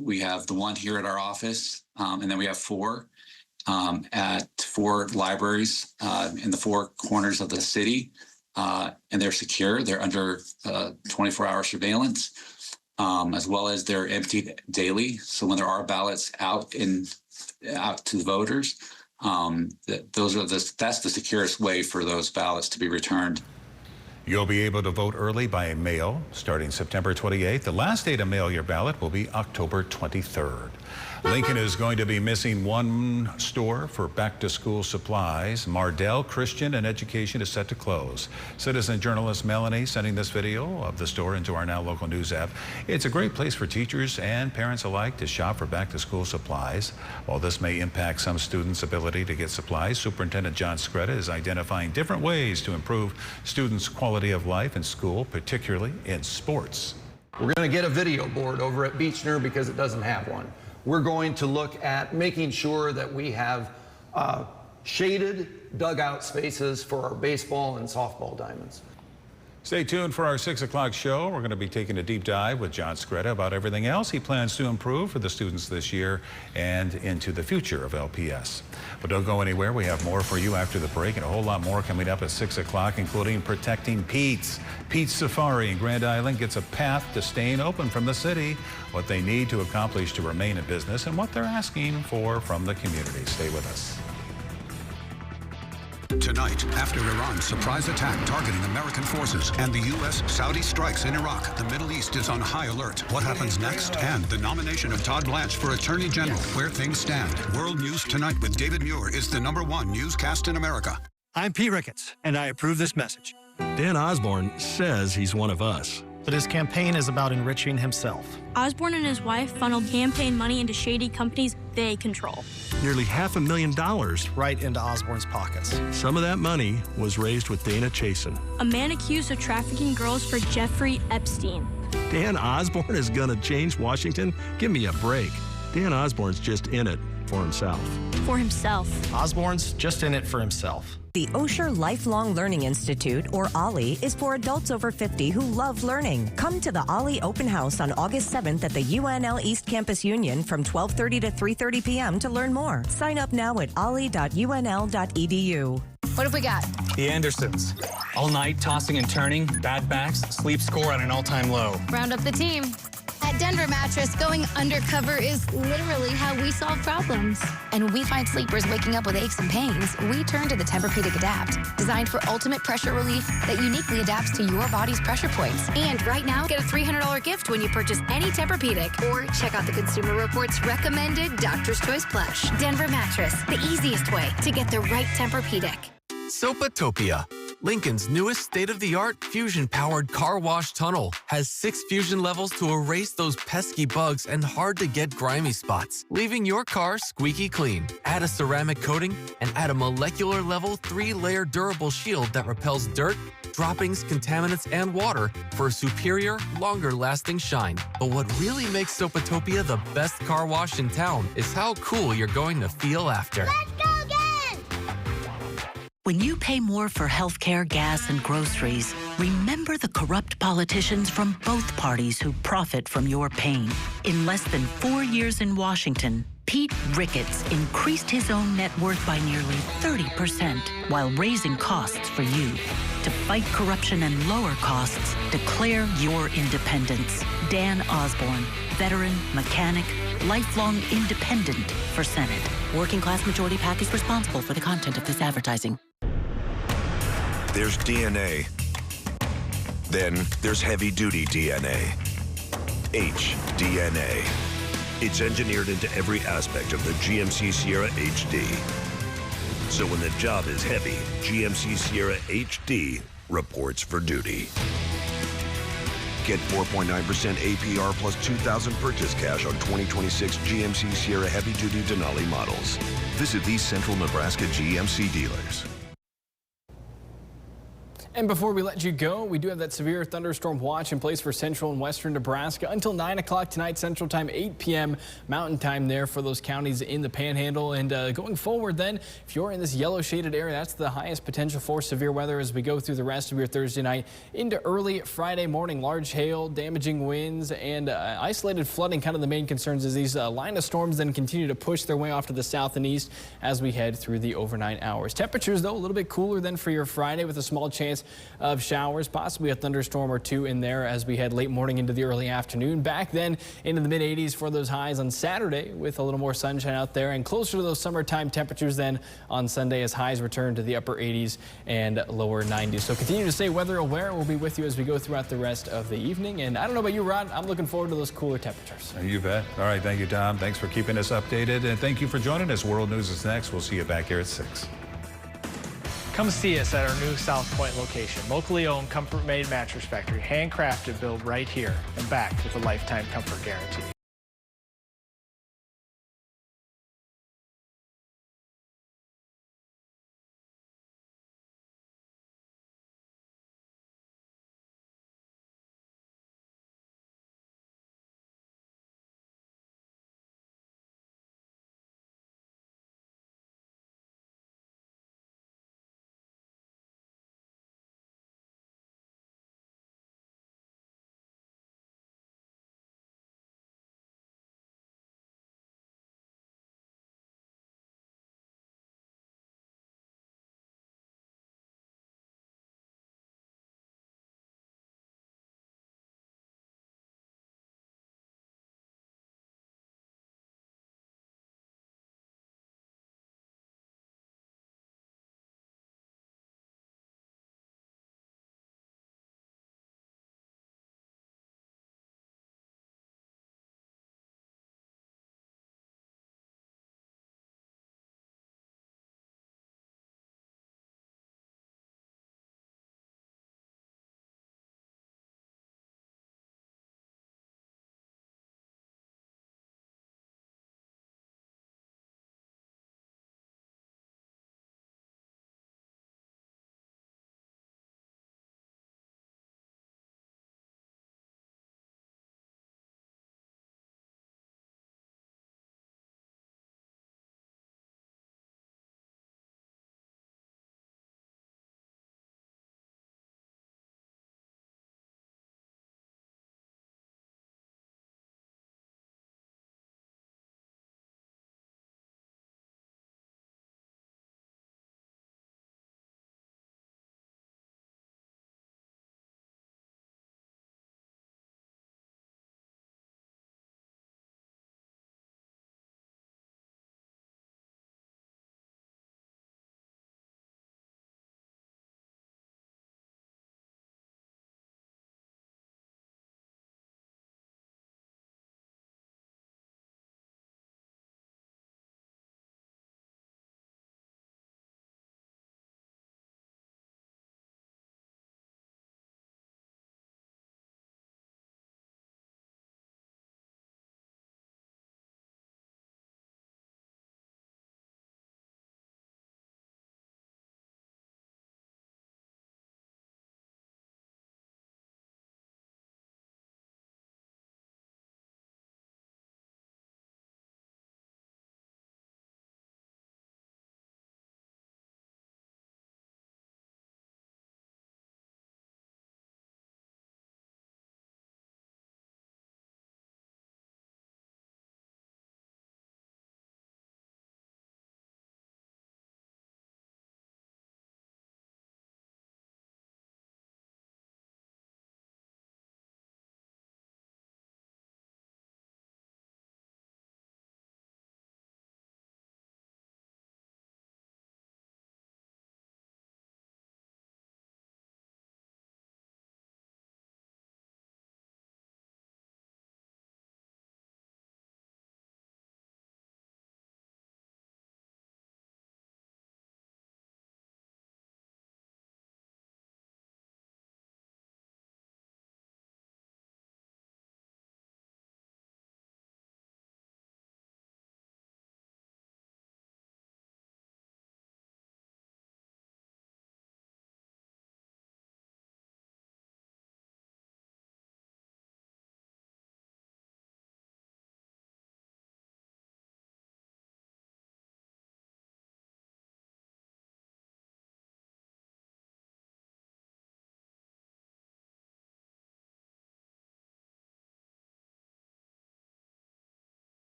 We have the one here at our office, and then we have 4 at 4 libraries in the 4 corners of the city, and they're secure. They're under 24-hour surveillance, as well as they're emptied daily. So when there are ballots out to the voters, that's the securest way for those ballots to be returned. You'll be able to vote early by mail starting September 28th. The last day to mail your ballot will be October 23rd. Lincoln is going to be missing 1 store for back-to-school supplies. Mardell Christian and Education is set to close. Citizen journalist Melanie sending this video of the store into our Now Local News app. It's a great place for teachers and parents alike to shop for back-to-school supplies. While this may impact some students' ability to get supplies, Superintendent John Scretta is identifying different ways to improve students' quality of life in school, particularly in sports. We're going to get a video board over at Beechner because it doesn't have one. We're going to look at making sure that we have shaded dugout spaces for our baseball and softball diamonds. Stay tuned for our 6 o'clock show. We're going to be taking a deep dive with John Scretta about everything else he plans to improve for the students this year and into the future of LPS. But don't go anywhere. We have more for you after the break and a whole lot more coming up at 6 o'clock, including protecting Pete's. Pete's Safari in Grand Island gets a path to staying open from the city, what they need to accomplish to remain in business, and what they're asking for from the community. Stay with us. Tonight, after Iran's surprise attack targeting American forces and the U.S.-Saudi strikes in Iraq, the Middle East is on high alert. What happens next? And the nomination of Todd Blanche for Attorney General, where things stand. World News Tonight with David Muir is the #1 newscast in America. I'm Pete Ricketts, and I approve this message. Dan Osborne says he's one of us. But his campaign is about enriching himself. Osborne and his wife funneled campaign money into shady companies they control. Nearly $500,000 right into Osborne's pockets. Some of that money was raised with Dana Chasen, a man accused of trafficking girls for Jeffrey Epstein. Dan Osborne is going to change Washington? Give me a break. Dan Osborne's just in it for himself. For himself. Osborne's just in it for himself. The Osher Lifelong Learning Institute, or OLLI, is for adults over 50 who love learning. Come to the OLLI Open House on August 7th at the UNL East Campus Union from 12:30 to 3:30 p.m. to learn more. Sign up now at olli.unl.edu. What have we got? The Andersons. All night tossing and turning, bad backs, sleep score at an all-time low. Round up the team. At Denver Mattress, going undercover is literally how we solve problems. And when we find sleepers waking up with aches and pains, we turn to the Tempur-Pedic Adapt, designed for ultimate pressure relief that uniquely adapts to your body's pressure points. And right now, get a $300 gift when you purchase any Tempur-Pedic. Or check out the Consumer Report's recommended Doctor's Choice plush. Denver Mattress, the easiest way to get the right Tempur-Pedic. Sopatopia, Lincoln's newest state-of-the-art fusion-powered car wash tunnel, has 6 fusion levels to erase those pesky bugs and hard-to-get grimy spots, leaving your car squeaky clean. Add a ceramic coating and add a molecular-level 3-layer durable shield that repels dirt, droppings, contaminants, and water for a superior, longer-lasting shine. But what really makes Sopatopia the best car wash in town is how cool you're going to feel after. Let's go again! When you pay more for healthcare, gas, and groceries, remember the corrupt politicians from both parties who profit from your pain. In less than 4 years in Washington, Pete Ricketts increased his own net worth by nearly 30% while raising costs for you. To fight corruption and lower costs, declare your independence. Dan Osborne, veteran, mechanic, lifelong independent for Senate. Working Class Majority PAC is responsible for the content of this advertising. There's DNA. Then there's heavy-duty DNA. HDNA. It's engineered into every aspect of the GMC Sierra HD. So when the job is heavy, GMC Sierra HD reports for duty. Get 4.9% APR plus $2,000 purchase cash on 2026 GMC Sierra heavy-duty Denali models. Visit these Central Nebraska GMC dealers. And before we let you go, we do have that severe thunderstorm watch in place for central and western Nebraska until 9 o'clock tonight Central Time, 8 p.m. Mountain Time there for those counties in the Panhandle. And going forward then, if you're in this yellow shaded area, that's the highest potential for severe weather as we go through the rest of your Thursday night into early Friday morning. Large hail, damaging winds, and isolated flooding kind of the main concerns as these line of storms then continue to push their way off to the south and east as we head through the overnight hours. Temperatures, though, a little bit cooler than for your Friday with a small chance of showers, possibly a thunderstorm or two in there as we head late morning into the early afternoon. Back then into the mid 80s for those highs on Saturday with a little more sunshine out there, and closer to those summertime temperatures then on Sunday as highs return to the upper 80s and lower 90s. So continue to stay weather aware. We'll be with you as we go throughout the rest of the evening. And I don't know about you, Rod, I'm looking forward to those cooler temperatures. You bet. All right. Thank you, Tom. Thanks for keeping us updated. And thank you for joining us. World News is next. We'll see you back here at 6. Come see us at our new South Point location. Locally owned, comfort-made mattress factory, handcrafted, built right here and backed with a lifetime comfort guarantee.